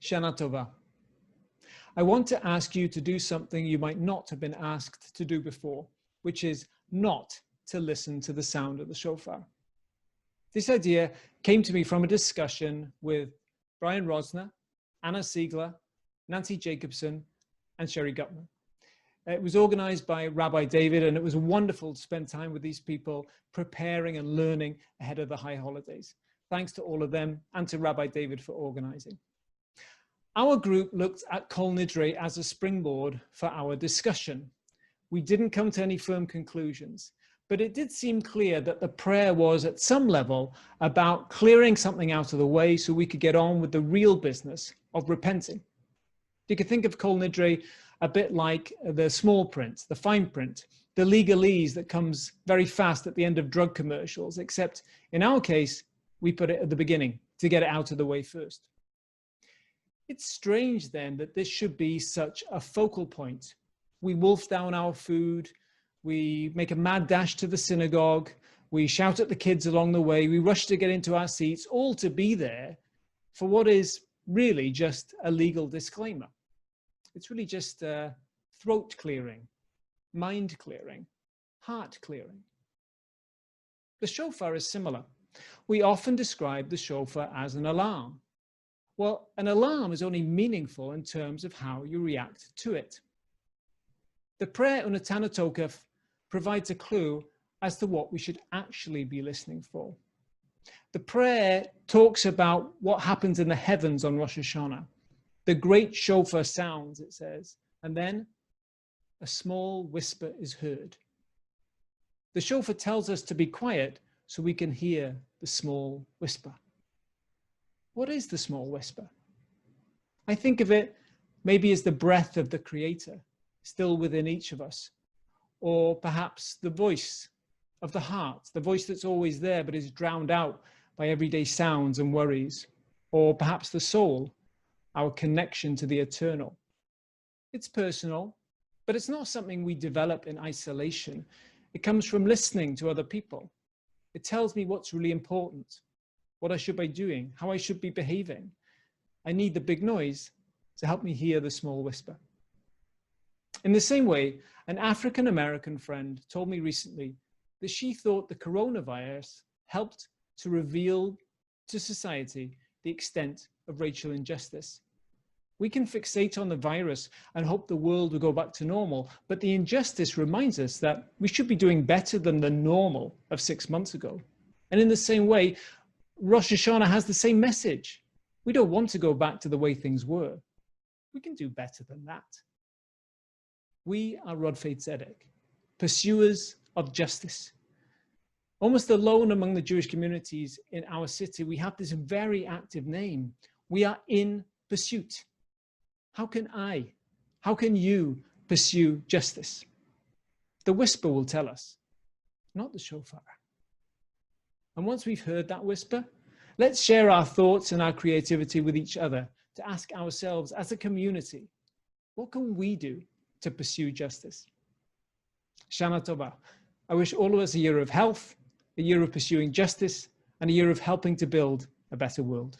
Shana Tova. I want to ask you to do something you might not have been asked to do before, which is not to listen to the sound of the shofar. This idea came to me from a discussion with Brian Rosner, Anna Siegler, Nancy Jacobson, and Sherry Gutman. It was organized by Rabbi David, and it was wonderful to spend time with these people preparing and learning ahead of the high holidays. Thanks to all of them and to Rabbi David for organizing. Our group looked at Kol Nidre as a springboard for our discussion. We didn't come to any firm conclusions, but it did seem clear that the prayer was at some level about clearing something out of the way so we could get on with the real business of repenting. You could think of Kol Nidre a bit like the small print, the fine print, the legalese that comes very fast at the end of drug commercials, except in our case, we put it at the beginning to get it out of the way first. It's strange then that this should be such a focal point. We wolf down our food, we make a mad dash to the synagogue, we shout at the kids along the way, we rush to get into our seats, all to be there for what is really just a legal disclaimer. It's really just throat clearing, mind clearing, heart clearing. The shofar is similar. We often describe the shofar as an alarm. Well, an alarm is only meaningful in terms of how you react to it. The prayer Unatana Tokef provides a clue as to what we should actually be listening for. The prayer talks about what happens in the heavens on Rosh Hashanah. The great shofar sounds, it says, and then a small whisper is heard. The shofar tells us to be quiet so we can hear the small whisper. What is the small whisper? I think of it maybe as the breath of the Creator still within each of us, or perhaps the voice of the heart, the voice that's always there but is drowned out by everyday sounds and worries, or perhaps the soul, our connection to the eternal. It's personal, but it's not something we develop in isolation. It comes from listening to other people. It tells me what's really important, what I should be doing, how I should be behaving. I need the big noise to help me hear the small whisper. In the same way, an African-American friend told me recently that she thought the coronavirus helped to reveal to society the extent of racial injustice. We can fixate on the virus and hope the world will go back to normal, but the injustice reminds us that we should be doing better than the normal of 6 months ago. And in the same way, Rosh Hashanah has the same message. We don't want to go back to the way things were. We can do better than that. We are Rodfei Tzedek, pursuers of justice. Almost alone among the Jewish communities in our city, we have this very active name. We are in pursuit. How can you pursue justice? The whisper will tell us, not the shofar. And once we've heard that whisper, let's share our thoughts and our creativity with each other to ask ourselves as a community, what can we do to pursue justice? Shana Tova. I wish all of us a year of health, a year of pursuing justice, and a year of helping to build a better world.